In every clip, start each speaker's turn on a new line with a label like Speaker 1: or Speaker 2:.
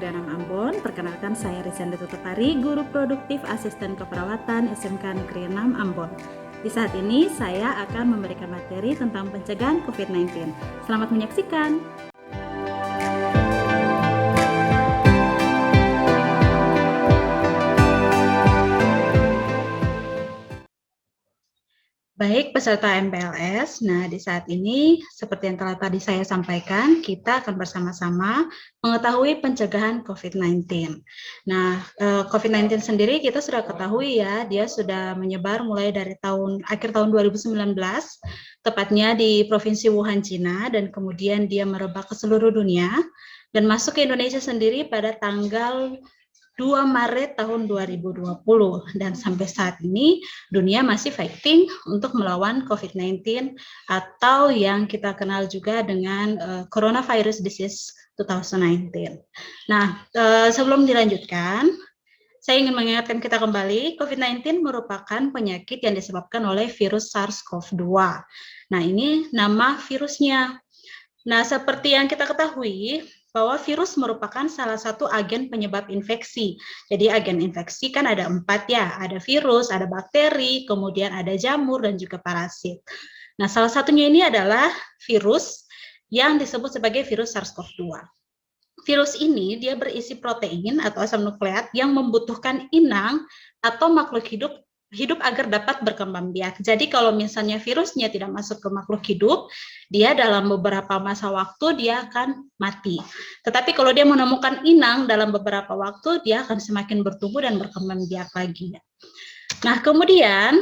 Speaker 1: Negeri 6 Ambon. Perkenalkan saya Rizanda Tutupari, Guru Produktif Asisten Keperawatan SMK Negeri 6 Ambon. Di saat ini saya akan memberikan materi tentang pencegahan COVID-19. Selamat menyaksikan. Baik, peserta MPLS. Nah, di saat ini, seperti yang telah tadi saya sampaikan, kita akan bersama-sama mengetahui pencegahan COVID-19. Nah, COVID-19 sendiri kita sudah ketahui ya, dia sudah menyebar mulai dari akhir tahun 2019, tepatnya di Provinsi Wuhan, Cina, dan kemudian dia merebak ke seluruh dunia, dan masuk ke Indonesia sendiri pada tanggal 2 Maret tahun 2020, dan sampai saat ini dunia masih fighting untuk melawan COVID-19 atau yang kita kenal juga dengan coronavirus disease 2019. Nah, sebelum dilanjutkan, saya ingin mengingatkan kita kembali, COVID-19 merupakan penyakit yang disebabkan oleh virus SARS-CoV-2. Nah, ini nama virusnya. Nah, seperti yang kita ketahui, bahwa virus merupakan salah satu agen penyebab infeksi. Jadi agen infeksi kan ada 4 ya, ada virus, ada bakteri, kemudian ada jamur, dan juga parasit. Nah, salah satunya ini adalah virus yang disebut sebagai virus SARS-CoV-2. Virus ini dia berisi protein atau asam nukleat yang membutuhkan inang atau makhluk hidup agar dapat berkembang biak. Jadi kalau misalnya virusnya tidak masuk ke makhluk hidup, dia dalam beberapa masa waktu dia akan mati. Tetapi kalau dia menemukan inang dalam beberapa waktu, dia akan semakin bertumbuh dan berkembang biak lagi. Nah, kemudian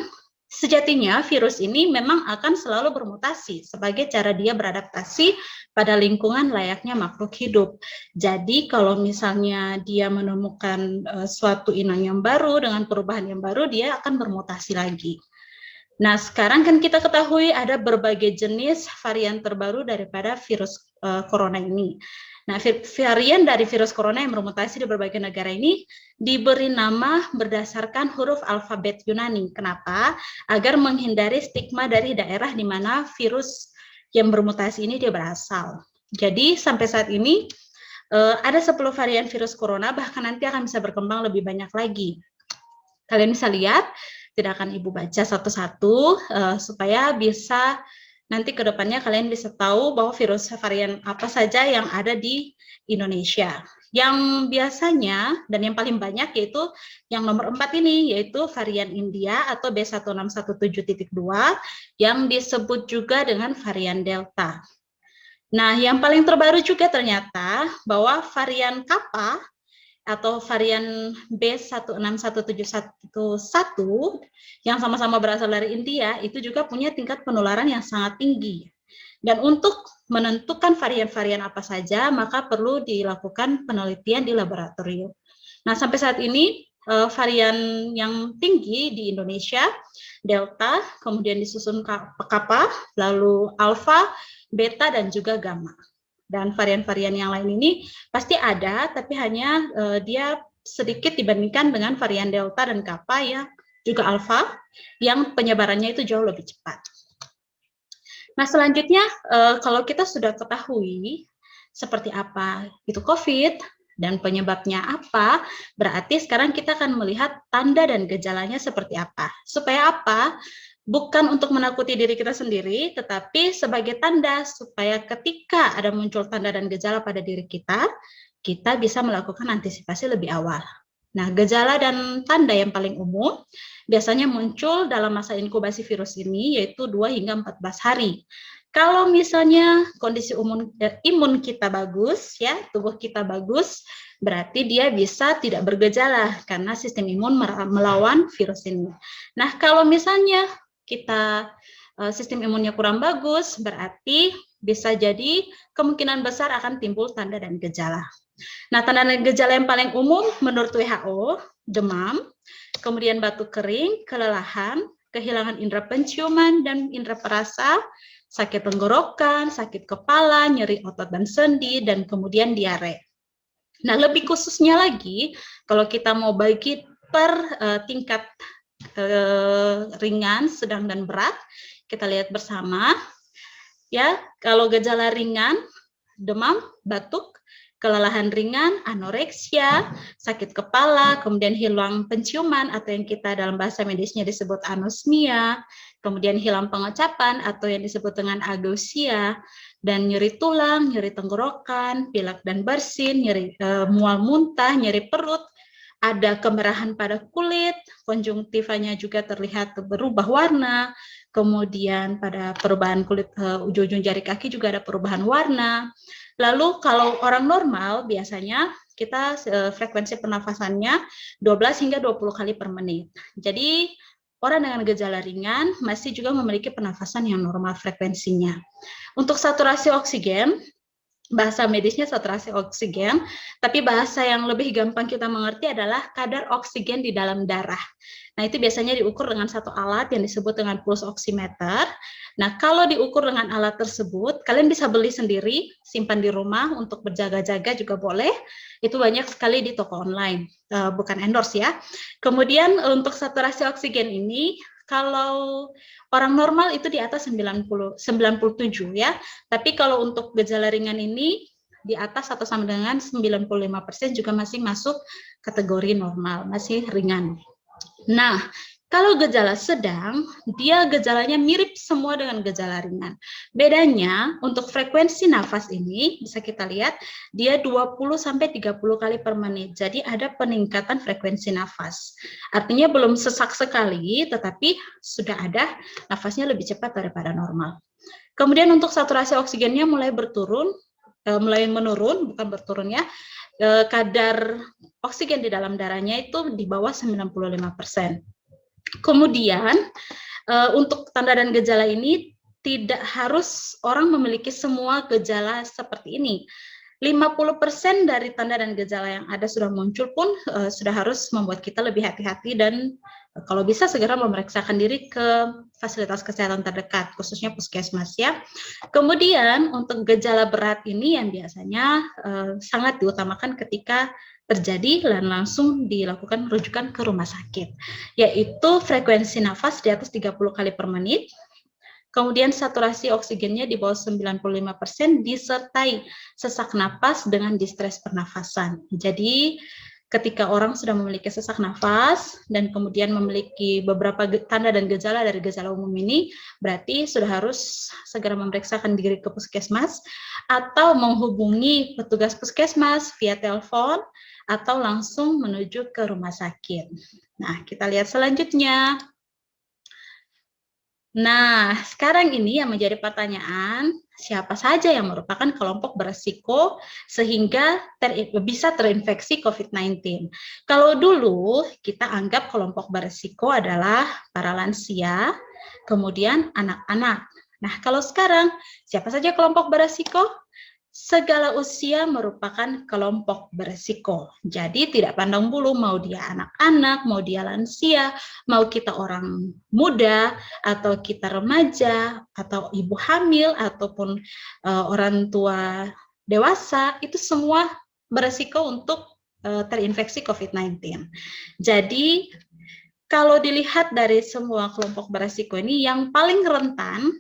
Speaker 1: sejatinya virus ini memang akan selalu bermutasi sebagai cara dia beradaptasi pada lingkungan layaknya makhluk hidup. Jadi kalau misalnya dia menemukan suatu inang yang baru dengan perubahan yang baru, dia akan bermutasi lagi. Nah, sekarang kan kita ketahui ada berbagai jenis varian terbaru daripada virus corona ini. Nah, varian dari virus corona yang bermutasi di berbagai negara ini diberi nama berdasarkan huruf alfabet Yunani. Kenapa? Agar menghindari stigma dari daerah di mana virus yang bermutasi ini dia berasal. Jadi sampai saat ini ada 10 varian virus corona, bahkan nanti akan bisa berkembang lebih banyak lagi. Kalian bisa lihat, tidak akan Ibu baca satu-satu supaya bisa nanti ke depannya kalian bisa tahu bahwa virus varian apa saja yang ada di Indonesia. Yang biasanya dan yang paling banyak yaitu yang nomor 4 ini, yaitu varian India atau B1617.2 yang disebut juga dengan varian Delta. Nah, yang paling terbaru juga ternyata bahwa varian Kappa atau varian B161711 yang sama-sama berasal dari India itu juga punya tingkat penularan yang sangat tinggi. Dan untuk menentukan varian-varian apa saja, maka perlu dilakukan penelitian di laboratorium. Nah, sampai saat ini varian yang tinggi di Indonesia, Delta, kemudian disusun Kappa, lalu Alpha, Beta, dan juga Gamma. Dan varian-varian yang lain ini pasti ada, tapi hanya dia sedikit dibandingkan dengan varian Delta dan Kappa ya, juga Alpha, yang penyebarannya itu jauh lebih cepat. Nah, selanjutnya kalau kita sudah ketahui seperti apa itu COVID dan penyebabnya apa, berarti sekarang kita akan melihat tanda dan gejalanya seperti apa. Supaya apa? Bukan untuk menakuti diri kita sendiri, tetapi sebagai tanda supaya ketika ada muncul tanda dan gejala pada diri kita bisa melakukan antisipasi lebih awal. Nah, gejala dan tanda yang paling umum biasanya muncul dalam masa inkubasi virus ini, yaitu 2 hingga 14 hari. Kalau misalnya kondisi imun kita bagus, ya, tubuh kita bagus, berarti dia bisa tidak bergejala karena sistem imun melawan virus ini. Nah, kalau misalnya kita sistem imunnya kurang bagus, berarti bisa jadi kemungkinan besar akan timbul tanda dan gejala. Nah, tanda dan gejala yang paling umum menurut WHO, demam, kemudian batuk kering, kelelahan, kehilangan indera penciuman dan indera perasa, sakit tenggorokan, sakit kepala, nyeri otot dan sendi, dan kemudian diare. Nah, lebih khususnya lagi, kalau kita mau bagi per tingkat ringan, sedang, dan berat, kita lihat bersama. Ya, kalau gejala ringan, demam, batuk, kelelahan ringan, anoreksia, sakit kepala, kemudian hilang penciuman atau yang kita dalam bahasa medisnya disebut anosmia, kemudian hilang pengucapan atau yang disebut dengan ageusia, dan nyeri tulang, nyeri tenggorokan, pilek dan bersin, nyeri mual muntah, nyeri perut, ada kemerahan pada kulit, konjungtivanya juga terlihat berubah warna, kemudian pada perubahan kulit ujung-ujung jari kaki juga ada perubahan warna. Lalu kalau orang normal biasanya kita frekuensi pernafasannya 12 hingga 20 kali per menit. Jadi orang dengan gejala ringan masih juga memiliki pernafasan yang normal frekuensinya. Untuk saturasi oksigen, bahasa medisnya saturasi oksigen, tapi bahasa yang lebih gampang kita mengerti adalah kadar oksigen di dalam darah. Nah, itu biasanya diukur dengan satu alat yang disebut dengan pulse oximeter. Nah, kalau diukur dengan alat tersebut, kalian bisa beli sendiri, simpan di rumah untuk berjaga-jaga juga boleh. Itu banyak sekali di toko online, bukan endorse ya. Kemudian untuk saturasi oksigen ini, kalau orang normal itu di atas 97 ya. Tapi kalau untuk gejala ringan ini di atas atau sama dengan 95% juga masih masuk kategori normal, masih ringan. Nah, kalau gejala sedang, dia gejalanya mirip semua dengan gejala ringan. Bedanya, untuk frekuensi nafas ini, bisa kita lihat, dia 20-30 kali per menit. Jadi ada peningkatan frekuensi nafas. Artinya belum sesak sekali, tetapi sudah ada nafasnya lebih cepat daripada normal. Kemudian untuk saturasi oksigennya mulai menurun, bukan berturun ya, kadar oksigen di dalam darahnya itu di bawah 95%. Kemudian untuk tanda dan gejala ini tidak harus orang memiliki semua gejala seperti ini. 50% dari tanda dan gejala yang ada sudah muncul pun sudah harus membuat kita lebih hati-hati dan kalau bisa segera memeriksakan diri ke fasilitas kesehatan terdekat, khususnya puskesmas ya. Kemudian untuk gejala berat ini yang biasanya sangat diutamakan ketika terjadi dan langsung dilakukan rujukan ke rumah sakit, yaitu frekuensi nafas di atas 30 kali per menit, kemudian saturasi oksigennya di bawah 95% disertai sesak napas dengan distres pernafasan. Jadi ketika orang sudah memiliki sesak nafas dan kemudian memiliki beberapa tanda dan gejala dari gejala umum ini, berarti sudah harus segera memeriksakan diri ke puskesmas atau menghubungi petugas puskesmas via telepon atau langsung menuju ke rumah sakit. Nah, kita lihat selanjutnya. Nah, sekarang ini yang menjadi pertanyaan, siapa saja yang merupakan kelompok beresiko sehingga bisa terinfeksi COVID-19? Kalau dulu kita anggap kelompok beresiko adalah para lansia, kemudian anak-anak. Nah, kalau sekarang siapa saja kelompok beresiko? Segala usia merupakan kelompok beresiko. Jadi tidak pandang bulu mau dia anak-anak, mau dia lansia, mau kita orang muda, atau kita remaja, atau ibu hamil, ataupun orang tua dewasa, itu semua beresiko untuk terinfeksi COVID-19. Jadi kalau dilihat dari semua kelompok beresiko ini, yang paling rentan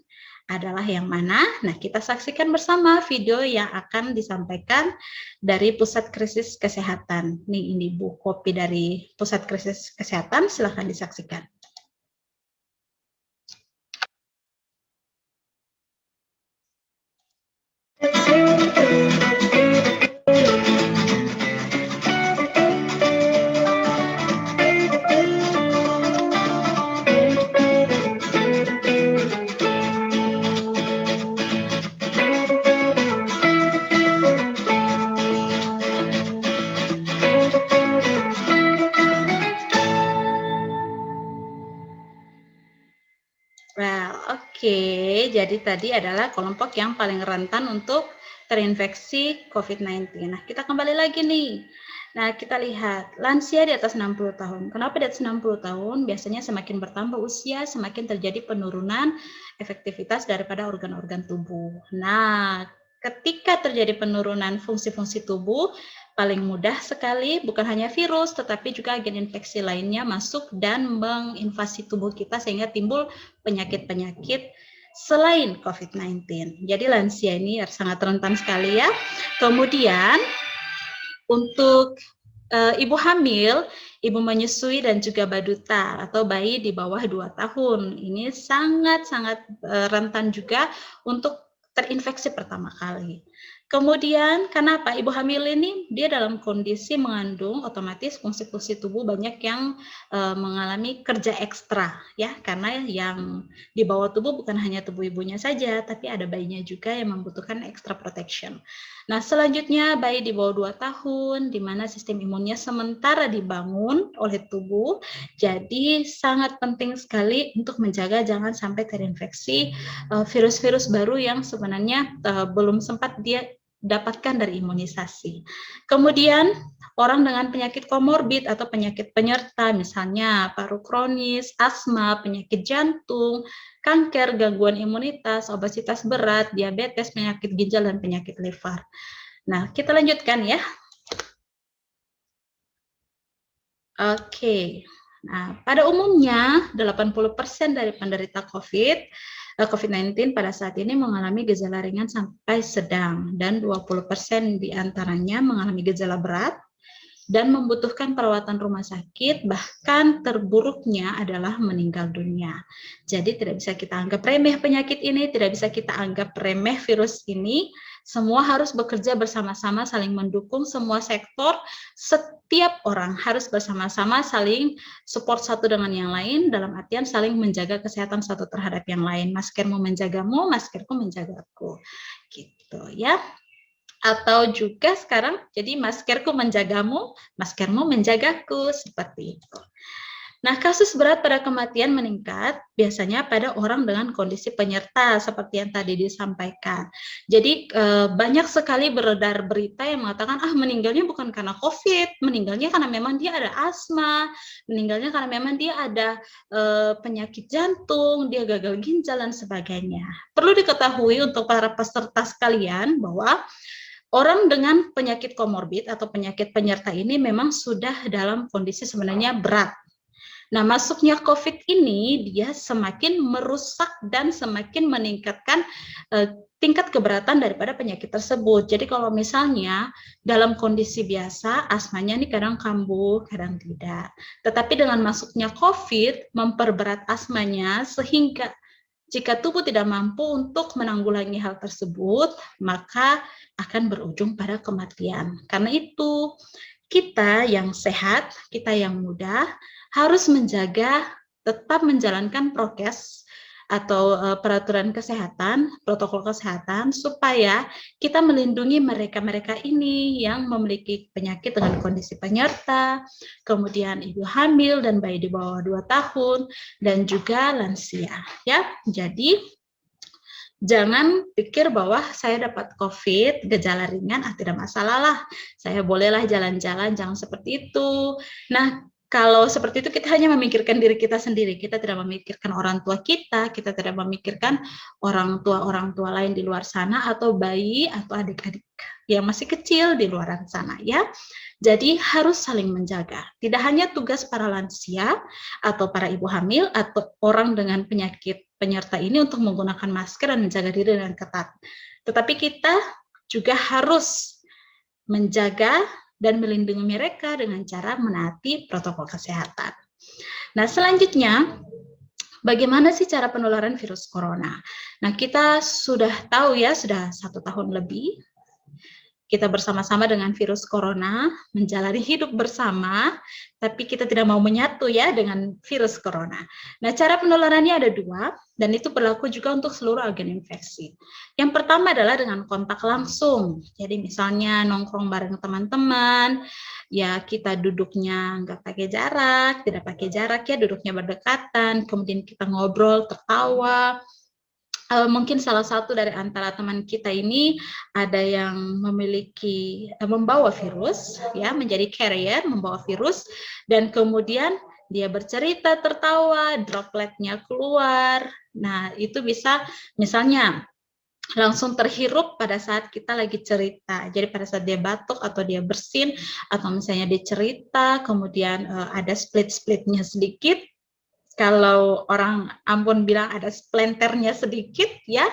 Speaker 1: adalah yang mana? Nah, kita saksikan bersama video yang akan disampaikan dari Pusat Krisis Kesehatan. Ini Bu, kopi dari Pusat Krisis Kesehatan, silahkan disaksikan. Oke, jadi tadi adalah kelompok yang paling rentan untuk terinfeksi COVID-19. Nah, kita kembali lagi nih. Nah, kita lihat lansia di atas 60 tahun. Kenapa di atas 60 tahun? Biasanya semakin bertambah usia, semakin terjadi penurunan efektivitas daripada organ-organ tubuh. Nah, ketika terjadi penurunan fungsi-fungsi tubuh, paling mudah sekali bukan hanya virus, tetapi juga agen infeksi lainnya masuk dan menginvasi tubuh kita sehingga timbul penyakit-penyakit selain COVID-19. Jadi lansia ini sangat rentan sekali ya. Kemudian Untuk ibu hamil, ibu menyusui dan juga baduta atau bayi di bawah 2 tahun. Ini sangat-sangat rentan juga untuk terinfeksi pertama kali. Kemudian kenapa ibu hamil ini dia dalam kondisi mengandung, otomatis fungsi-fungsi tubuh banyak yang mengalami kerja ekstra ya, karena yang di bawah tubuh bukan hanya tubuh ibunya saja, tapi ada bayinya juga yang membutuhkan extra protection. Nah, selanjutnya bayi di bawah 2 tahun, di mana sistem imunnya sementara dibangun oleh tubuh, jadi sangat penting sekali untuk menjaga jangan sampai terinfeksi virus-virus baru yang sebenarnya belum sempat dia dapatkan dari imunisasi. Kemudian, orang dengan penyakit komorbid atau penyakit penyerta, misalnya paru kronis, asma, penyakit jantung, kanker, gangguan imunitas, obesitas berat, diabetes, penyakit ginjal, dan penyakit liver. Nah, kita lanjutkan ya. Oke. Nah, pada umumnya 80% dari penderita COVID-19 pada saat ini mengalami gejala ringan sampai sedang, dan 20% diantaranya mengalami gejala berat dan membutuhkan perawatan rumah sakit, bahkan terburuknya adalah meninggal dunia. Jadi tidak bisa kita anggap remeh penyakit ini, tidak bisa kita anggap remeh virus ini. Semua harus bekerja bersama-sama, saling mendukung semua sektor. Setiap orang harus bersama-sama saling support satu dengan yang lain, dalam artian saling menjaga kesehatan satu terhadap yang lain. Maskermu menjagamu, maskerku menjagaku. Gitu ya. Atau juga sekarang jadi maskerku menjagamu, maskermu menjagaku, seperti itu. Nah, kasus berat pada kematian meningkat biasanya pada orang dengan kondisi penyerta seperti yang tadi disampaikan. Jadi banyak sekali beredar berita yang mengatakan meninggalnya bukan karena COVID, meninggalnya karena memang dia ada asma, meninggalnya karena memang dia ada penyakit jantung, dia gagal ginjal dan sebagainya. Perlu diketahui untuk para peserta sekalian bahwa orang dengan penyakit komorbid atau penyakit penyerta ini memang sudah dalam kondisi sebenarnya berat. Nah, masuknya COVID ini dia semakin merusak dan semakin meningkatkan tingkat keberatan daripada penyakit tersebut. Jadi kalau misalnya dalam kondisi biasa, asmanya ini kadang kambuh, kadang tidak. Tetapi dengan masuknya COVID memperberat asmanya sehingga jika tubuh tidak mampu untuk menanggulangi hal tersebut, maka akan berujung pada kematian. Karena itu, kita yang sehat, kita yang muda, harus menjaga tetap menjalankan prokes atau peraturan kesehatan, protokol kesehatan, supaya kita melindungi mereka-mereka ini yang memiliki penyakit dengan kondisi penyerta, kemudian ibu hamil dan bayi di bawah 2 tahun, dan juga lansia. Ya, jadi jangan pikir bahwa saya dapat COVID, gejala ringan, tidak masalah lah. Saya bolehlah jalan-jalan, jangan seperti itu. Nah, kalau seperti itu kita hanya memikirkan diri kita sendiri. Kita tidak memikirkan orang tua kita tidak memikirkan orang tua lain di luar sana, atau bayi atau adik-adik yang masih kecil di luar sana ya. Jadi harus saling menjaga. Tidak hanya tugas para lansia atau para ibu hamil atau orang dengan penyakit penyerta ini untuk menggunakan masker dan menjaga diri dengan ketat. Tetapi kita juga harus menjaga dan melindungi mereka dengan cara menaati protokol kesehatan. Nah, selanjutnya, bagaimana sih cara penularan virus corona? Nah, kita sudah tahu ya, sudah 1 tahun lebih kita bersama-sama dengan virus corona, menjalani hidup bersama, tapi kita tidak mau menyatu ya dengan virus corona. Nah, cara penularannya ada 2, dan itu berlaku juga untuk seluruh agen infeksi. Yang pertama adalah dengan kontak langsung. Jadi misalnya nongkrong bareng teman-teman, ya kita duduknya nggak pakai jarak, tidak pakai jarak ya, duduknya berdekatan, kemudian kita ngobrol, tertawa. Mungkin salah satu dari antara teman kita ini ada yang membawa virus ya, menjadi carrier, membawa virus, dan kemudian dia bercerita, tertawa, dropletnya keluar. Nah, itu bisa misalnya langsung terhirup pada saat kita lagi cerita. Jadi pada saat dia batuk atau dia bersin, atau misalnya dia cerita, kemudian ada split-splitnya sedikit. Kalau orang Ambon bilang ada splenternya sedikit ya.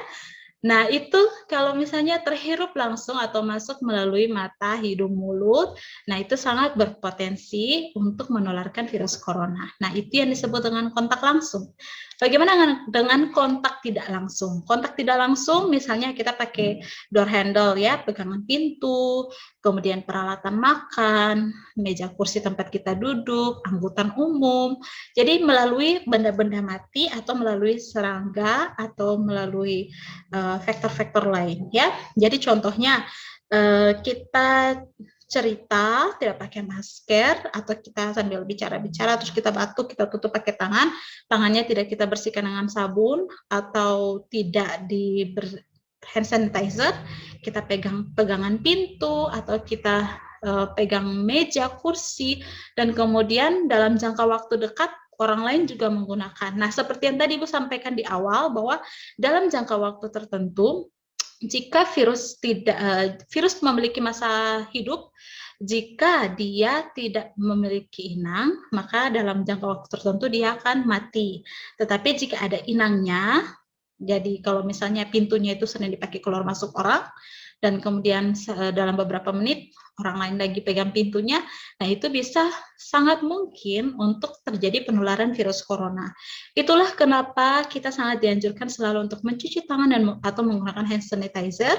Speaker 1: Nah, itu kalau misalnya terhirup langsung atau masuk melalui mata, hidung, mulut, nah itu sangat berpotensi untuk menularkan virus corona. Nah, itu yang disebut dengan kontak langsung. Bagaimana dengan kontak tidak langsung? Kontak tidak langsung misalnya kita pakai door handle ya, pegangan pintu, kemudian peralatan makan, meja kursi tempat kita duduk, angkutan umum. Jadi melalui benda-benda mati atau melalui serangga atau melalui faktor-faktor lain ya. Jadi contohnya kita cerita tidak pakai masker atau kita sambil bicara-bicara terus kita batuk, kita tutup pakai tangan, tangannya tidak kita bersihkan dengan sabun atau tidak di hand sanitizer, kita pegang pegangan pintu atau kita pegang meja, kursi, dan kemudian dalam jangka waktu dekat orang lain juga menggunakan. Nah, seperti yang tadi Ibu sampaikan di awal bahwa dalam jangka waktu tertentu, jika virus memiliki masa hidup, jika dia tidak memiliki inang, maka dalam jangka waktu tertentu dia akan mati. Tetapi jika ada inangnya, jadi kalau misalnya pintunya itu sering dipakai keluar masuk orang, dan kemudian dalam beberapa menit orang lain lagi pegang pintunya, nah itu bisa sangat mungkin untuk terjadi penularan virus corona. Itulah kenapa kita sangat dianjurkan selalu untuk mencuci tangan dan atau menggunakan hand sanitizer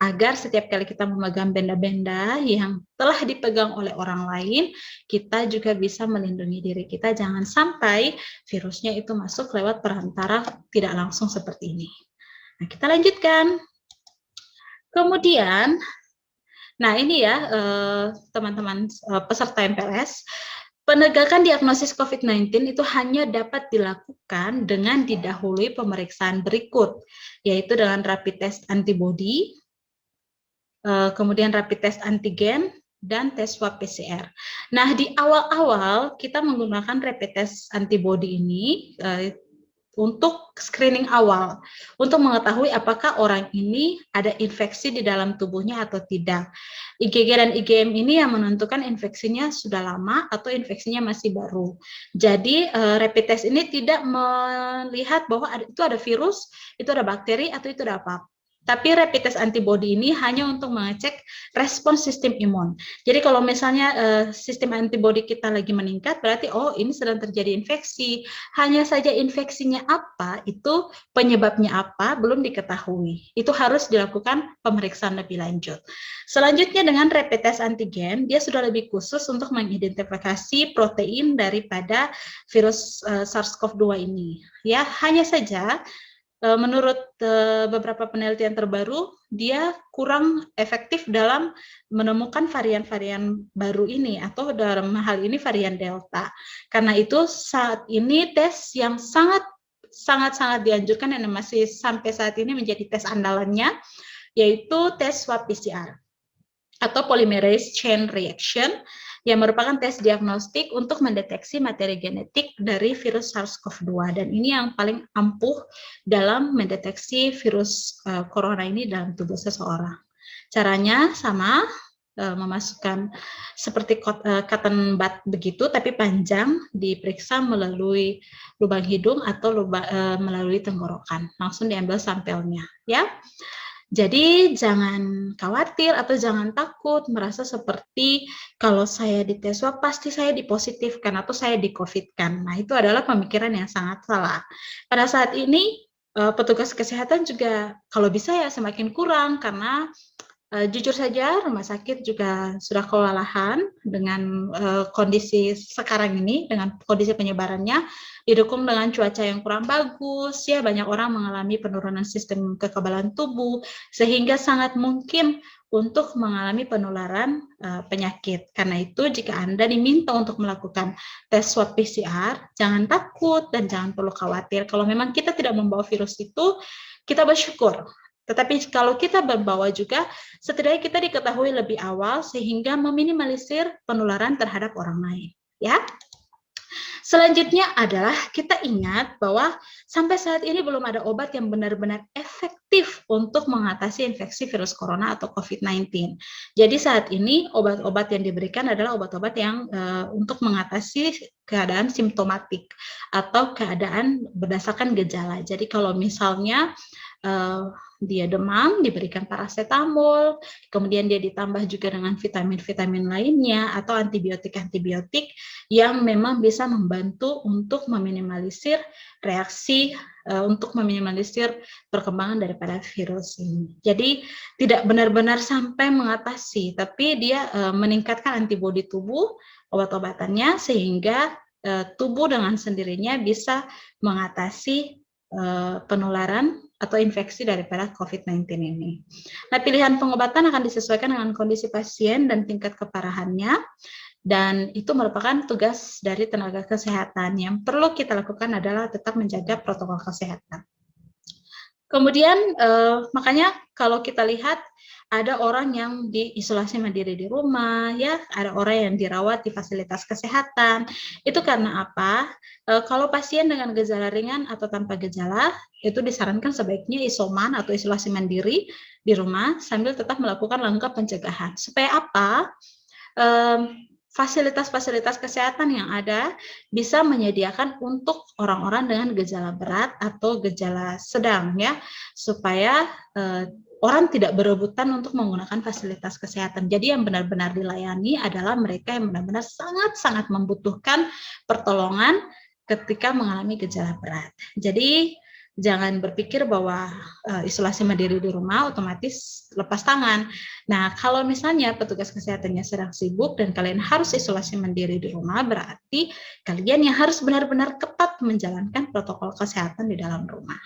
Speaker 1: agar setiap kali kita memegang benda-benda yang telah dipegang oleh orang lain, kita juga bisa melindungi diri kita jangan sampai virusnya itu masuk lewat perantara tidak langsung seperti ini. Nah, kita lanjutkan. Kemudian, nah ini ya teman-teman peserta MPLS, penegakan diagnosis COVID-19 itu hanya dapat dilakukan dengan didahului pemeriksaan berikut, yaitu dengan rapid test antibody, kemudian rapid test antigen, dan tes swab PCR. Nah, di awal-awal kita menggunakan rapid test antibody ini untuk screening awal, untuk mengetahui apakah orang ini ada infeksi di dalam tubuhnya atau tidak. IgG dan IgM ini yang menentukan infeksinya sudah lama atau infeksinya masih baru. Jadi rapid test ini tidak melihat bahwa itu ada virus, itu ada bakteri, atau itu ada apa. Tapi rapid test antibody ini hanya untuk mengecek respons sistem imun. Jadi kalau misalnya sistem antibody kita lagi meningkat, berarti oh ini sedang terjadi infeksi. Hanya saja infeksinya apa, itu penyebabnya apa, belum diketahui. Itu harus dilakukan pemeriksaan lebih lanjut. Selanjutnya dengan rapid test antigen, dia sudah lebih khusus untuk mengidentifikasi protein daripada virus SARS-CoV-2 ini. Ya, hanya saja menurut beberapa penelitian terbaru, dia kurang efektif dalam menemukan varian-varian baru ini, atau dalam hal ini varian Delta. Karena itu saat ini tes yang sangat dianjurkan dan masih sampai saat ini menjadi tes andalannya, yaitu tes swab PCR atau polymerase chain reaction, yang merupakan tes diagnostik untuk mendeteksi materi genetik dari virus SARS-CoV-2, dan ini yang paling ampuh dalam mendeteksi virus corona ini dalam tubuh seseorang. Caranya sama, memasukkan seperti cotton bud begitu, tapi panjang, diperiksa melalui lubang hidung atau melalui tenggorokan, langsung diambil sampelnya, ya. Jadi jangan khawatir atau jangan takut merasa seperti kalau saya dites swab pasti saya dipositifkan atau saya di-COVID-kan. Nah, itu adalah pemikiran yang sangat salah. Pada saat ini petugas kesehatan juga kalau bisa ya semakin kurang, karena jujur saja, rumah sakit juga sudah kewalahan dengan kondisi sekarang ini, dengan kondisi penyebarannya, didukung dengan cuaca yang kurang bagus, ya banyak orang mengalami penurunan sistem kekebalan tubuh, sehingga sangat mungkin untuk mengalami penularan penyakit. Karena itu, jika Anda diminta untuk melakukan tes swab PCR, jangan takut dan jangan perlu khawatir. Kalau memang kita tidak membawa virus itu, kita bersyukur. Tetapi kalau kita membawa juga, setidaknya kita diketahui lebih awal sehingga meminimalisir penularan terhadap orang lain. Ya. Selanjutnya adalah kita ingat bahwa sampai saat ini belum ada obat yang benar-benar efektif untuk mengatasi infeksi virus corona atau COVID-19. Jadi saat ini obat-obat yang diberikan adalah obat-obat yang untuk mengatasi keadaan simptomatik atau keadaan berdasarkan gejala. Jadi kalau misalnya dia demam, diberikan paracetamol, kemudian dia ditambah juga dengan vitamin-vitamin lainnya atau antibiotik-antibiotik yang memang bisa membantu untuk meminimalisir reaksi, untuk meminimalisir perkembangan daripada virus ini. Jadi tidak benar-benar sampai mengatasi, tapi dia meningkatkan antibodi tubuh obat-obatannya sehingga tubuh dengan sendirinya bisa mengatasi penularan atau infeksi daripada COVID-19 ini. Nah, pilihan pengobatan akan disesuaikan dengan kondisi pasien dan tingkat keparahannya, dan itu merupakan tugas dari tenaga kesehatan. Yang perlu kita lakukan adalah tetap menjaga protokol kesehatan. Kemudian makanya kalau kita lihat ada orang yang diisolasi mandiri di rumah, ya, ada orang yang dirawat di fasilitas kesehatan. Itu karena apa? Kalau pasien dengan gejala ringan atau tanpa gejala, itu disarankan sebaiknya isoman atau isolasi mandiri di rumah sambil tetap melakukan langkah pencegahan. Supaya apa? Fasilitas-fasilitas kesehatan yang ada bisa menyediakan untuk orang-orang dengan gejala berat atau gejala sedang, ya, supaya orang tidak berebutan untuk menggunakan fasilitas kesehatan. Jadi yang benar-benar dilayani adalah mereka yang benar-benar sangat-sangat membutuhkan pertolongan ketika mengalami gejala berat. Jadi jangan berpikir bahwa isolasi mandiri di rumah otomatis lepas tangan. Nah, kalau misalnya petugas kesehatannya sedang sibuk dan kalian harus isolasi mandiri di rumah, berarti kalian yang harus benar-benar ketat menjalankan protokol kesehatan di dalam rumah.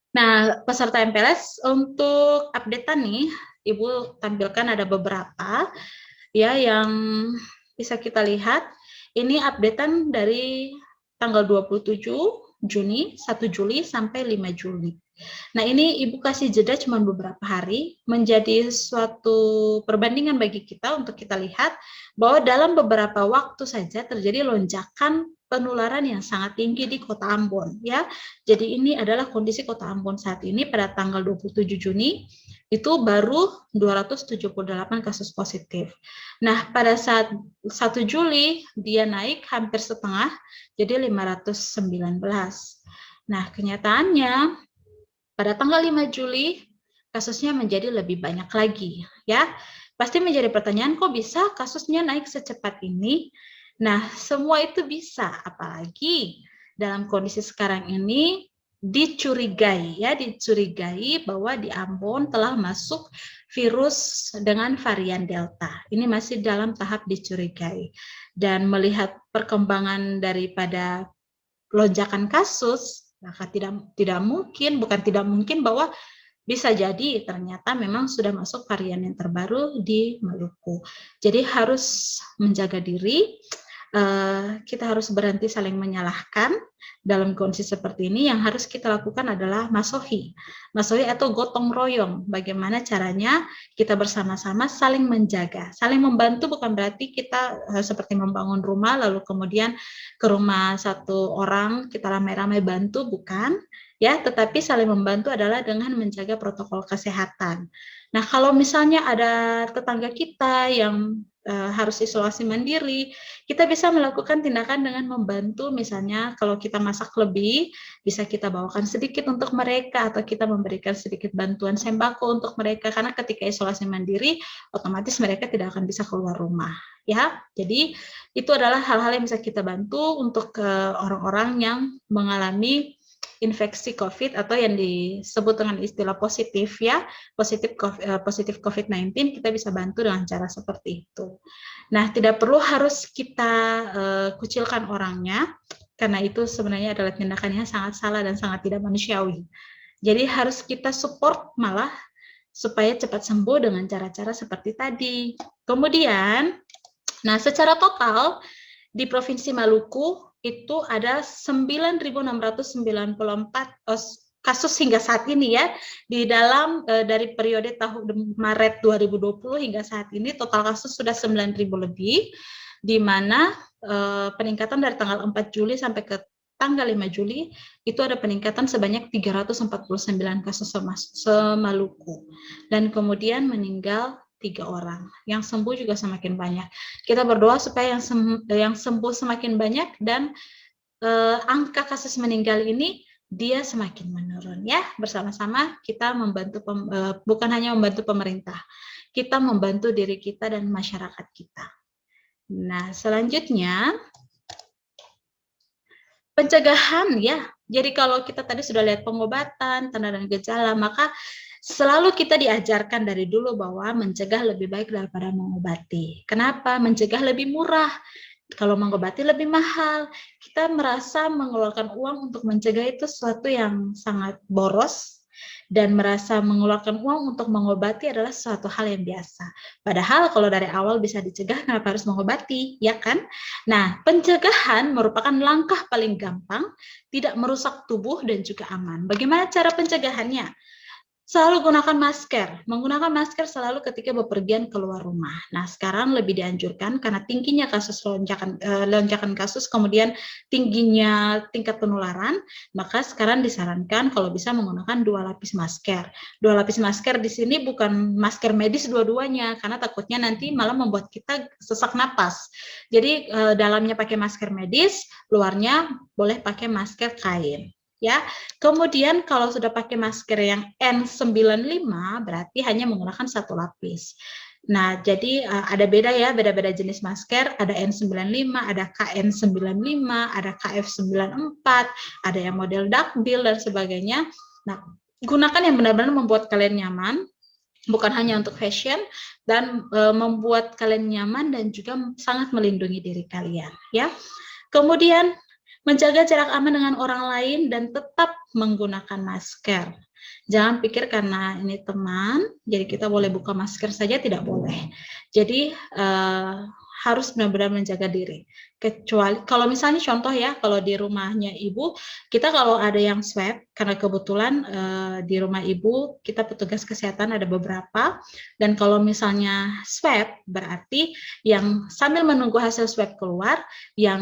Speaker 1: Nah, peserta MPLS untuk update-an nih, Ibu tampilkan ada beberapa ya yang bisa kita lihat. Ini update-an dari tanggal 27 Juni, 1 Juli sampai 5 Juli. Nah, ini Ibu kasih jeda cuma beberapa hari, menjadi suatu perbandingan bagi kita untuk kita lihat bahwa dalam beberapa waktu saja terjadi lonjakan penularan yang sangat tinggi di Kota Ambon, ya. Jadi ini adalah kondisi Kota Ambon saat ini pada tanggal 27 Juni itu baru 278 kasus positif. Nah, pada saat 1 Juli dia naik hampir setengah, jadi 519. Nah, kenyataannya pada tanggal 5 Juli kasusnya menjadi lebih banyak lagi, ya. Pasti menjadi pertanyaan, kok bisa kasusnya naik secepat ini? Nah, semua itu bisa, apalagi dalam kondisi sekarang ini dicurigai bahwa di Ambon telah masuk virus dengan varian Delta. Ini masih dalam tahap dicurigai. Dan melihat perkembangan daripada lonjakan kasus, maka tidak mungkin bahwa bisa jadi ternyata memang sudah masuk varian yang terbaru di Maluku. Jadi harus menjaga diri, kita harus berhenti saling menyalahkan dalam kondisi seperti ini. Yang harus kita lakukan adalah masohi atau gotong royong. Bagaimana caranya kita bersama-sama saling menjaga, saling membantu. Bukan berarti kita seperti membangun rumah lalu kemudian ke rumah satu orang kita ramai-ramai bantu, bukan, ya, tetapi saling membantu adalah dengan menjaga protokol kesehatan. Nah, kalau misalnya ada tetangga kita yang harus isolasi mandiri, kita bisa melakukan tindakan dengan membantu. Misalnya kalau kita masak lebih, bisa kita bawakan sedikit untuk mereka, atau kita memberikan sedikit bantuan sembako untuk mereka, karena ketika isolasi mandiri otomatis mereka tidak akan bisa keluar rumah, ya. Jadi itu adalah hal-hal yang bisa kita bantu untuk orang-orang yang mengalami infeksi COVID atau yang disebut dengan istilah positif, ya, positif COVID-19. Kita bisa bantu dengan cara seperti itu. Nah, tidak perlu harus kita kucilkan orangnya, karena itu sebenarnya adalah tindakan yang sangat salah dan sangat tidak manusiawi. Jadi harus kita support malah supaya cepat sembuh dengan cara-cara seperti tadi. Kemudian, nah, secara total di Provinsi Maluku itu ada 9.694 kasus hingga saat ini, ya. Di dalam dari periode tahun Maret 2020 hingga saat ini total kasus sudah 9.000 lebih, di mana peningkatan dari tanggal 4 Juli sampai ke tanggal 5 Juli itu ada peningkatan sebanyak 349 kasus se-Maluku, dan kemudian meninggal 3 orang. Yang sembuh juga semakin banyak. Kita berdoa supaya yang sembuh semakin banyak dan angka kasus meninggal ini dia semakin menurun ya. Bersama-sama kita membantu bukan hanya membantu pemerintah, kita membantu diri kita dan masyarakat kita. Nah, selanjutnya pencegahan ya. Jadi kalau kita tadi sudah lihat pengobatan, tanda dan gejala, maka selalu kita diajarkan dari dulu bahwa mencegah lebih baik daripada mengobati. Kenapa? Mencegah lebih murah. Kalau mengobati lebih mahal. Kita merasa mengeluarkan uang untuk mencegah itu sesuatu yang sangat boros, dan merasa mengeluarkan uang untuk mengobati adalah suatu hal yang biasa. Padahal kalau dari awal bisa dicegah, kenapa harus mengobati, ya kan? Nah, pencegahan merupakan langkah paling gampang, tidak merusak tubuh dan juga aman. Bagaimana cara pencegahannya? Selalu gunakan masker. Menggunakan masker selalu ketika bepergian keluar rumah. Nah, sekarang lebih dianjurkan karena tingginya kasus lonjakan kasus, kemudian tingginya tingkat penularan, maka sekarang disarankan kalau bisa menggunakan 2 lapis masker. 2 lapis masker di sini bukan masker medis dua-duanya, karena takutnya nanti malah membuat kita sesak napas. Jadi dalamnya pakai masker medis, luarnya boleh pakai masker kain. Ya, kemudian kalau sudah pakai masker yang N95 berarti hanya menggunakan 1 lapis. Nah, jadi ada beda ya, beda-beda jenis masker, ada N95, ada KN95, ada KF94, ada yang model duckbill dan sebagainya. Nah, gunakan yang benar-benar membuat kalian nyaman, bukan hanya untuk fashion, dan membuat kalian nyaman dan juga sangat melindungi diri kalian ya. Kemudian menjaga jarak aman dengan orang lain dan tetap menggunakan masker. Jangan pikir karena ini teman, jadi kita boleh buka masker saja, tidak boleh. Jadi harus benar-benar menjaga diri. Kecuali kalau misalnya contoh ya, kalau di rumahnya ibu, kita kalau ada yang swab, karena kebetulan di rumah ibu kita petugas kesehatan ada beberapa, dan kalau misalnya swab berarti yang sambil menunggu hasil swab keluar, yang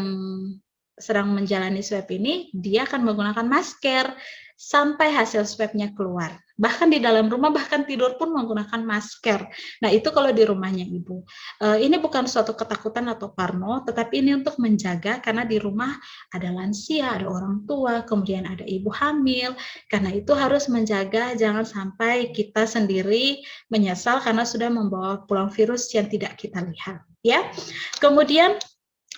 Speaker 1: sedang menjalani swab ini, dia akan menggunakan masker sampai hasil swabnya keluar. Bahkan di dalam rumah, bahkan tidur pun menggunakan masker. Nah, itu kalau di rumahnya ibu. Ini bukan suatu ketakutan atau parno, tetapi ini untuk menjaga, karena di rumah ada lansia, ada orang tua, kemudian ada ibu hamil. Karena itu harus menjaga, jangan sampai kita sendiri menyesal karena sudah membawa pulang virus yang tidak kita lihat. Ya, kemudian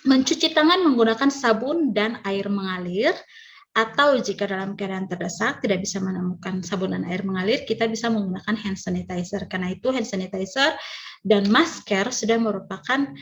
Speaker 1: mencuci tangan menggunakan sabun dan air mengalir, atau jika dalam keadaan terdesak tidak bisa menemukan sabun dan air mengalir, kita bisa menggunakan hand sanitizer. Karena itu hand sanitizer dan masker sudah merupakan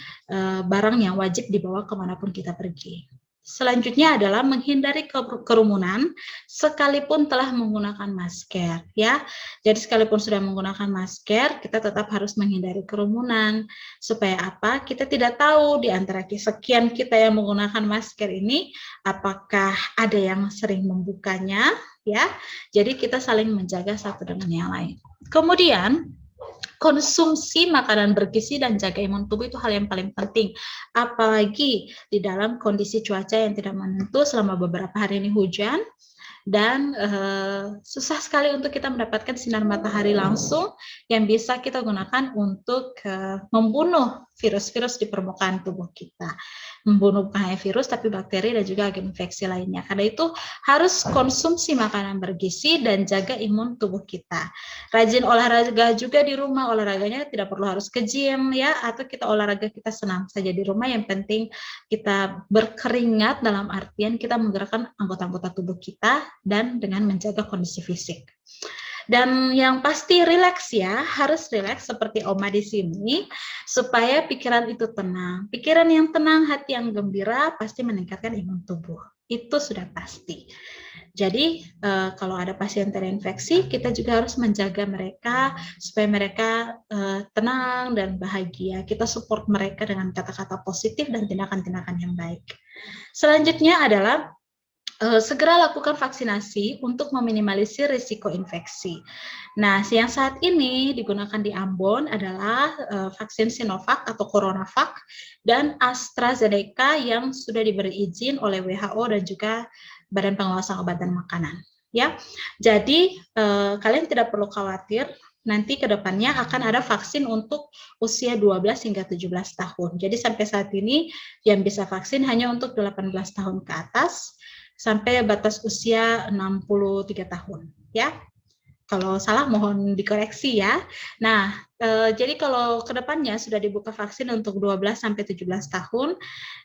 Speaker 1: barang yang wajib dibawa kemanapun kita pergi. Selanjutnya adalah menghindari kerumunan sekalipun telah menggunakan masker, ya. Jadi sekalipun sudah menggunakan masker, kita tetap harus menghindari kerumunan. Supaya apa? Kita tidak tahu di antara sekian kita yang menggunakan masker ini, apakah ada yang sering membukanya, ya. Jadi kita saling menjaga satu dengan yang lain. Kemudian konsumsi makanan bergizi dan jaga imun tubuh itu hal yang paling penting, apalagi di dalam kondisi cuaca yang tidak menentu. Selama beberapa hari ini hujan dan susah sekali untuk kita mendapatkan sinar matahari langsung yang bisa kita gunakan untuk membunuh virus-virus di permukaan tubuh kita, membunuh bukan hanya virus tapi bakteri dan juga agen infeksi lainnya. Karena itu harus konsumsi makanan bergizi dan jaga imun tubuh kita. Rajin olahraga juga di rumah, olahraganya tidak perlu harus ke gym ya, atau kita olahraga kita senang saja di rumah, yang penting kita berkeringat dalam artian kita menggerakkan anggota-anggota tubuh kita dan dengan menjaga kondisi fisik. Dan yang pasti rileks ya, harus rileks seperti Oma di sini supaya pikiran itu tenang. Pikiran yang tenang, hati yang gembira pasti meningkatkan imun tubuh. Itu sudah pasti. Jadi kalau ada pasien terinfeksi, kita juga harus menjaga mereka supaya mereka tenang dan bahagia. Kita support mereka dengan kata-kata positif dan tindakan-tindakan yang baik. Selanjutnya adalah segera lakukan vaksinasi untuk meminimalisir risiko infeksi. Nah, yang saat ini digunakan di Ambon adalah vaksin Sinovac atau CoronaVac dan AstraZeneca yang sudah diberi izin oleh WHO dan juga Badan Pengawasan Obat dan Makanan. Ya, jadi kalian tidak perlu khawatir. Nanti ke depannya akan ada vaksin untuk usia 12 hingga 17 tahun. Jadi sampai saat ini yang bisa vaksin hanya untuk 18 tahun ke atas. sampai batas usia 63 tahun, ya. Kalau salah mohon dikoreksi ya. Nah, jadi kalau kedepannya sudah dibuka vaksin untuk 12 sampai 17 tahun,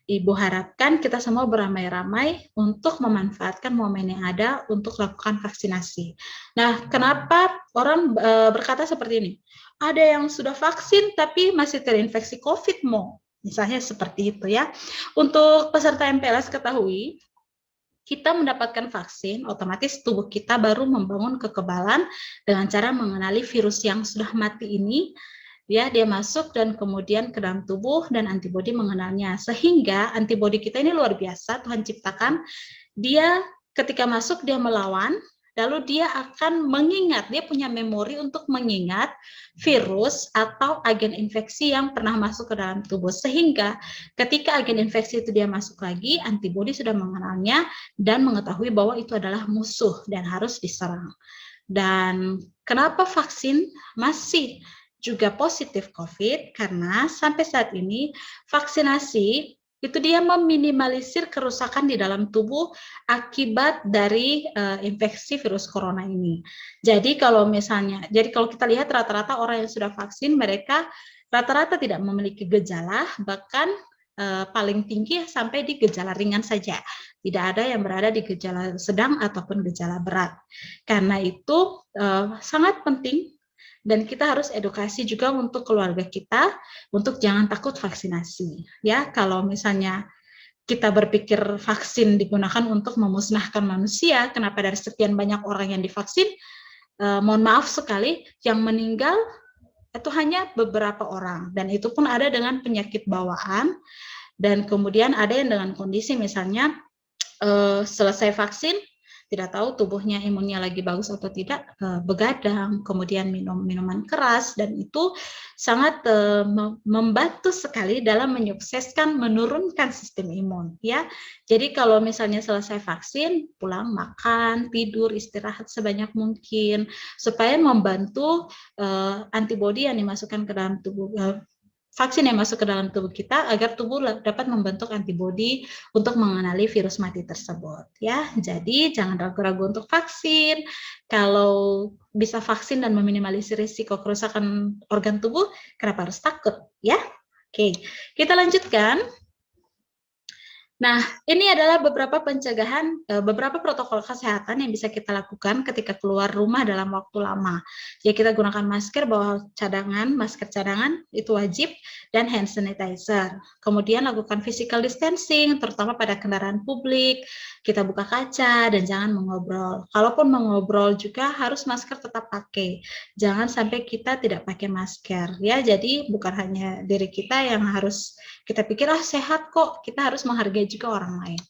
Speaker 1: Ibu harapkan kita semua beramai-ramai untuk memanfaatkan momen yang ada untuk lakukan vaksinasi. Nah, kenapa orang berkata seperti ini? Ada yang sudah vaksin tapi masih terinfeksi COVID, misalnya seperti itu ya. Untuk peserta MPLS ketahui, kita mendapatkan vaksin, otomatis tubuh kita baru membangun kekebalan dengan cara mengenali virus yang sudah mati ini. Dia masuk dan kemudian ke dalam tubuh dan antibodi mengenalnya. Sehingga antibodi kita ini luar biasa, Tuhan ciptakan. Dia ketika masuk dia melawan, lalu dia akan mengingat, dia punya memori untuk mengingat virus atau agen infeksi yang pernah masuk ke dalam tubuh. Sehingga ketika agen infeksi itu dia masuk lagi, antibodi sudah mengenalnya dan mengetahui bahwa itu adalah musuh dan harus diserang. Dan kenapa vaksin masih juga positif COVID? Karena sampai saat ini vaksinasi itu dia meminimalisir kerusakan di dalam tubuh akibat dari infeksi virus corona ini. Jadi kalau kita lihat rata-rata orang yang sudah vaksin, mereka rata-rata tidak memiliki gejala, bahkan paling tinggi sampai di gejala ringan saja. Tidak ada yang berada di gejala sedang ataupun gejala berat. Karena itu sangat penting dan kita harus edukasi juga untuk keluarga kita untuk jangan takut vaksinasi. Ya, kalau misalnya kita berpikir vaksin digunakan untuk memusnahkan manusia, kenapa dari sekian banyak orang yang divaksin, mohon maaf sekali, yang meninggal itu hanya beberapa orang, dan itu pun ada dengan penyakit bawaan, dan kemudian ada yang dengan kondisi misalnya selesai vaksin, tidak tahu tubuhnya imunnya lagi bagus atau tidak, begadang, kemudian minum minuman keras, dan itu sangat membantu sekali dalam menyukseskan menurunkan sistem imun, ya. Jadi kalau misalnya selesai vaksin, pulang makan, tidur, istirahat sebanyak mungkin supaya membantu antibodi yang dimasukkan ke dalam tubuh, vaksin yang masuk ke dalam tubuh kita agar tubuh dapat membentuk antibodi untuk mengenali virus mati tersebut, ya. Jadi jangan ragu-ragu untuk vaksin. Kalau bisa vaksin dan meminimalisir risiko kerusakan organ tubuh, kenapa harus takut, ya? Oke, kita lanjutkan. Nah, ini adalah beberapa pencegahan, beberapa protokol kesehatan yang bisa kita lakukan ketika keluar rumah dalam waktu lama. Ya, kita gunakan masker, bawa masker cadangan, itu wajib, dan hand sanitizer. Kemudian lakukan physical distancing, terutama pada kendaraan publik, kita buka kaca, dan jangan mengobrol. Kalaupun mengobrol juga harus masker tetap pakai. Jangan sampai kita tidak pakai masker. Ya, jadi bukan hanya diri kita yang harus kita pikir, sehat kok, kita harus menghargai juga orang lain.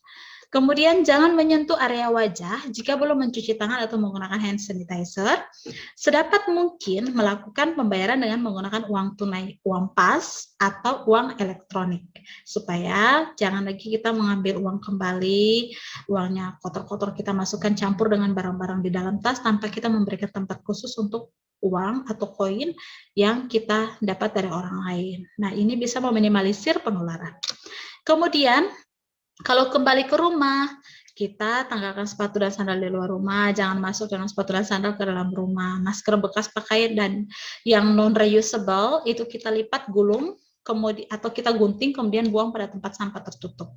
Speaker 1: Kemudian jangan menyentuh area wajah jika belum mencuci tangan atau menggunakan hand sanitizer. Sedapat mungkin melakukan pembayaran dengan menggunakan uang tunai, uang pas, atau uang elektronik. Supaya jangan lagi kita mengambil uang kembali, uangnya kotor-kotor kita masukkan campur dengan barang-barang di dalam tas tanpa kita memberikan tempat khusus untuk uang atau koin yang kita dapat dari orang lain. Nah, ini bisa meminimalisir penularan. Kemudian, kalau kembali ke rumah, kita tanggalkan sepatu dan sandal di luar rumah, jangan masuk dengan sepatu dan sandal ke dalam rumah. Masker bekas pakaian dan yang non-reusable itu kita lipat, gulung, kemudian atau kita gunting kemudian buang pada tempat sampah tertutup.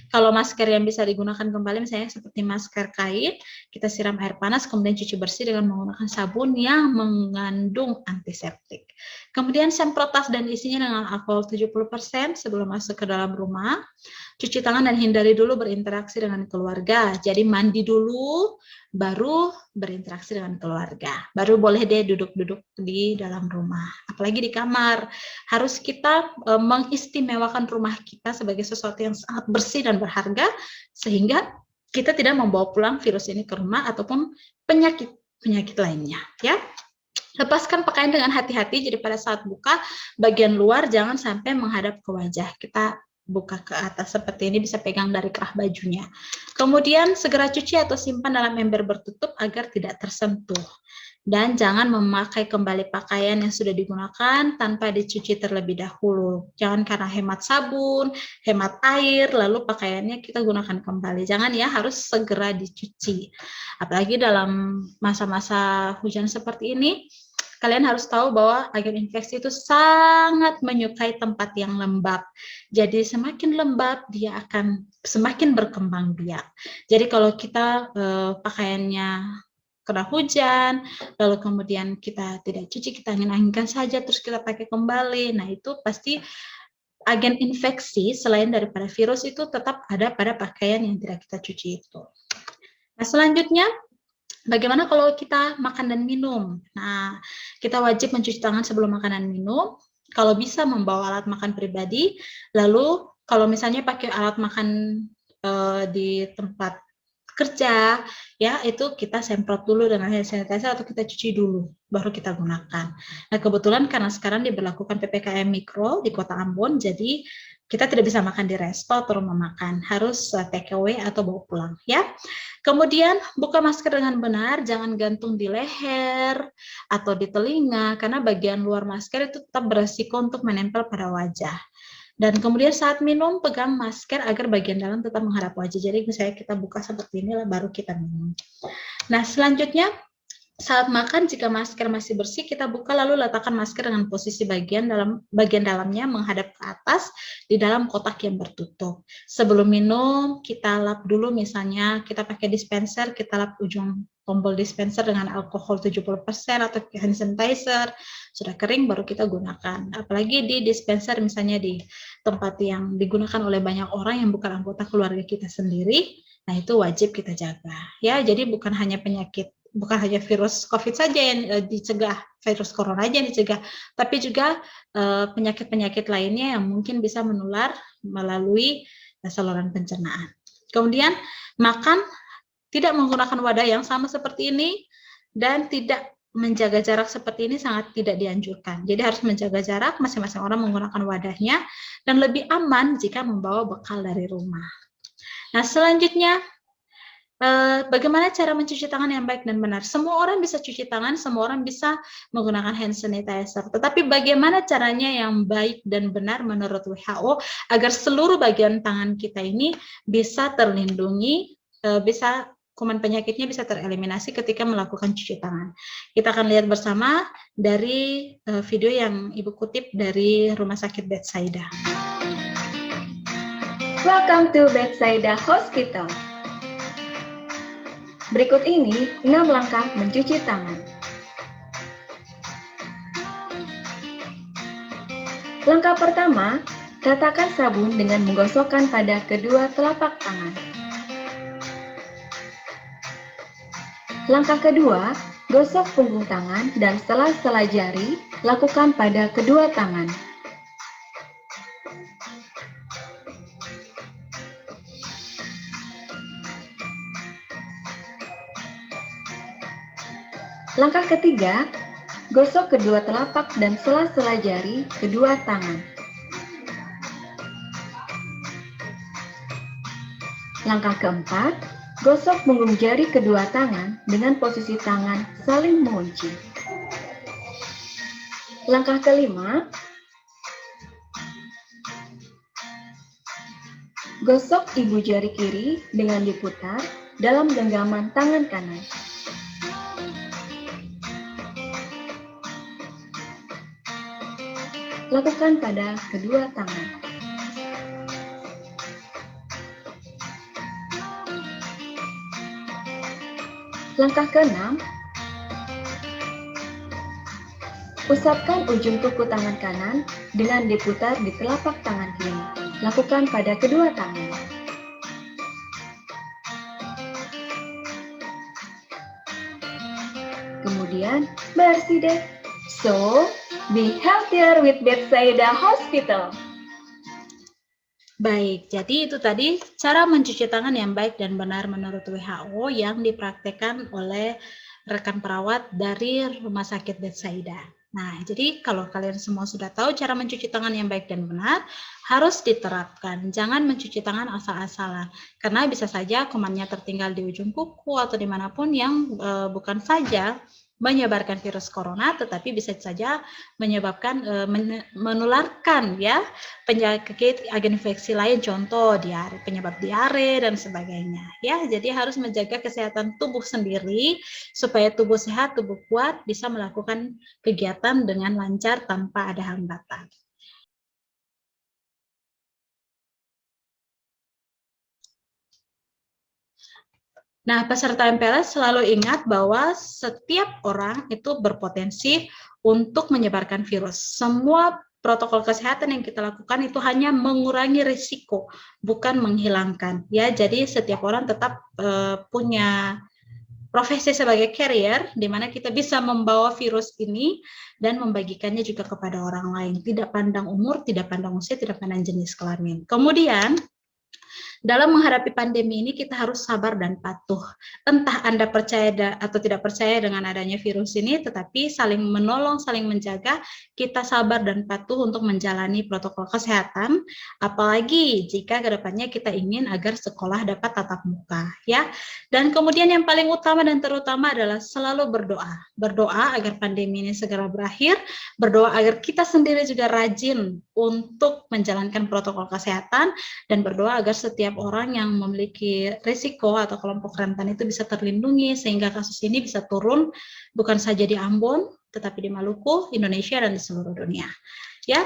Speaker 1: Kalau masker yang bisa digunakan kembali misalnya seperti masker kain, kita siram air panas kemudian cuci bersih dengan menggunakan sabun yang mengandung antiseptik. Kemudian semprot tas dan isinya dengan alkohol 70% sebelum masuk ke dalam rumah. Cuci tangan dan hindari dulu berinteraksi dengan keluarga. Jadi mandi dulu, baru berinteraksi dengan keluarga. Baru boleh deh duduk-duduk di dalam rumah. Apalagi di kamar. Harus kita mengistimewakan rumah kita sebagai sesuatu yang sangat bersih dan berharga, sehingga kita tidak membawa pulang virus ini ke rumah ataupun penyakit lainnya. Ya. Lepaskan pakaian dengan hati-hati, jadi pada saat buka, bagian luar jangan sampai menghadap ke wajah. Kita buka ke atas seperti ini, bisa pegang dari kerah bajunya. Kemudian segera cuci atau simpan dalam ember bertutup agar tidak tersentuh. Dan jangan memakai kembali pakaian yang sudah digunakan tanpa dicuci terlebih dahulu. Jangan karena hemat sabun, hemat air, lalu pakaiannya kita gunakan kembali. Jangan ya, harus segera dicuci. Apalagi dalam masa-masa hujan seperti ini, kalian harus tahu bahwa agen infeksi itu sangat menyukai tempat yang lembab. Jadi semakin lembab, dia akan semakin berkembang biak. Jadi kalau kita pakaiannya kena hujan, lalu kemudian kita tidak cuci, kita angin-anginkan saja, terus kita pakai kembali. Nah, itu pasti agen infeksi selain daripada virus itu tetap ada pada pakaian yang tidak kita cuci itu. Nah, selanjutnya, bagaimana kalau kita makan dan minum? Nah, kita wajib mencuci tangan sebelum makan dan minum. Kalau bisa membawa alat makan pribadi, lalu kalau misalnya pakai alat makan di tempat kerja, ya itu kita semprot dulu dengan hand sanitizer atau kita cuci dulu, baru kita gunakan. Nah, kebetulan karena sekarang diberlakukan PPKM Mikro di Kota Ambon, jadi kita tidak bisa makan di resto atau rumah makan, harus take away atau bawa pulang, ya. Kemudian buka masker dengan benar, jangan gantung di leher atau di telinga, karena bagian luar masker itu tetap beresiko untuk menempel pada wajah. Dan kemudian saat minum, pegang masker agar bagian dalam tetap menghadap wajah. Jadi misalnya kita buka seperti ini, baru kita minum. Nah, selanjutnya, saat makan, jika masker masih bersih, kita buka lalu letakkan masker dengan posisi bagian dalamnya menghadap ke atas di dalam kotak yang bertutup. Sebelum minum, kita lap dulu, misalnya kita pakai dispenser, kita lap ujung tombol dispenser dengan alkohol 70% atau hand sanitizer. Sudah kering baru kita gunakan. Apalagi di dispenser misalnya di tempat yang digunakan oleh banyak orang yang bukan anggota keluarga kita sendiri, nah itu wajib kita jaga. Ya, jadi bukan hanya virus COVID saja yang dicegah, virus corona aja yang dicegah, tapi juga penyakit-penyakit lainnya yang mungkin bisa menular melalui saluran pencernaan. Kemudian makan tidak menggunakan wadah yang sama seperti ini dan tidak menjaga jarak seperti ini sangat tidak dianjurkan. Jadi harus menjaga jarak, masing-masing orang menggunakan wadahnya dan lebih aman jika membawa bekal dari rumah. Nah, selanjutnya, bagaimana cara mencuci tangan yang baik dan benar? Semua orang bisa cuci tangan, semua orang bisa menggunakan hand sanitizer. Tetapi bagaimana caranya yang baik dan benar menurut WHO agar seluruh bagian tangan kita ini bisa terlindungi, bisa kuman penyakitnya bisa tereliminasi ketika melakukan cuci tangan. Kita akan lihat bersama dari video yang Ibu kutip dari Rumah Sakit Bethsaida.
Speaker 2: Welcome to Bethsaida Hospital. Berikut ini 6 langkah mencuci tangan. Langkah pertama, ratakan sabun dengan menggosokkan pada kedua telapak tangan. Langkah kedua, gosok punggung tangan dan sela-sela jari, lakukan pada kedua tangan. Langkah ketiga, gosok kedua telapak dan sela-sela jari kedua tangan. Langkah keempat, gosok punggung jari kedua tangan dengan posisi tangan saling mengunci. Langkah kelima, gosok ibu jari kiri dengan diputar dalam genggaman tangan kanan. Lakukan pada kedua tangan. Langkah keenam, usapkan ujung kuku tangan kanan dengan diputar di telapak tangan kiri. Lakukan pada kedua tangan. Kemudian bersih deh. So, be healthier with Bethsaida Hospital.
Speaker 1: Baik, jadi itu tadi cara mencuci tangan yang baik dan benar menurut WHO yang dipraktekkan oleh rekan perawat dari Rumah Sakit Bethsaida. Nah, jadi kalau kalian semua sudah tahu cara mencuci tangan yang baik dan benar, harus diterapkan. Jangan mencuci tangan asal-asalan, karena bisa saja kumannya tertinggal di ujung kuku atau dimanapun yang bukan saja menyebarkan virus corona, tetapi bisa saja menyebabkan menularkan ya penyakit agen infeksi lain, contoh diare, penyebab diare dan sebagainya ya. Jadi harus menjaga kesehatan tubuh sendiri supaya tubuh sehat, tubuh kuat, bisa melakukan kegiatan dengan lancar tanpa ada hambatan. Nah, peserta MPLS selalu ingat bahwa setiap orang itu berpotensi untuk menyebarkan virus. Semua protokol kesehatan yang kita lakukan itu hanya mengurangi risiko, bukan menghilangkan. Ya, jadi setiap orang tetap punya profesi sebagai carrier, di mana kita bisa membawa virus ini dan membagikannya juga kepada orang lain. Tidak pandang umur, tidak pandang usia, tidak pandang jenis kelamin. Kemudian, dalam menghadapi pandemi ini kita harus sabar dan patuh. Entah Anda percaya atau tidak percaya dengan adanya virus ini, tetapi saling menolong, saling menjaga, kita sabar dan patuh untuk menjalani protokol kesehatan, apalagi jika kedepannya kita ingin agar sekolah dapat tatap muka, ya. Dan kemudian yang paling utama dan terutama adalah selalu berdoa. Berdoa agar pandemi ini segera berakhir, berdoa agar kita sendiri juga rajin untuk menjalankan protokol kesehatan, dan berdoa agar setiap orang yang memiliki risiko atau kelompok rentan itu bisa terlindungi sehingga kasus ini bisa turun bukan saja di Ambon tetapi di Maluku, Indonesia dan di seluruh dunia. Ya.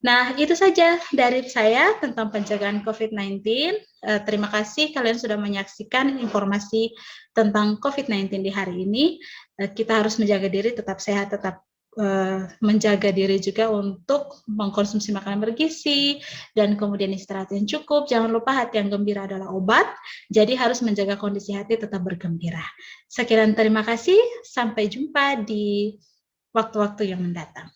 Speaker 1: Nah, itu saja dari saya tentang pencegahan COVID-19. Terima kasih kalian sudah menyaksikan informasi tentang COVID-19 di hari ini. Kita harus menjaga diri tetap sehat, tetap menjaga diri juga untuk mengkonsumsi makanan bergizi dan kemudian istirahat yang cukup. Jangan lupa hati yang gembira adalah obat, jadi harus menjaga kondisi hati tetap bergembira. Sekian, terima kasih, sampai jumpa di waktu-waktu yang mendatang.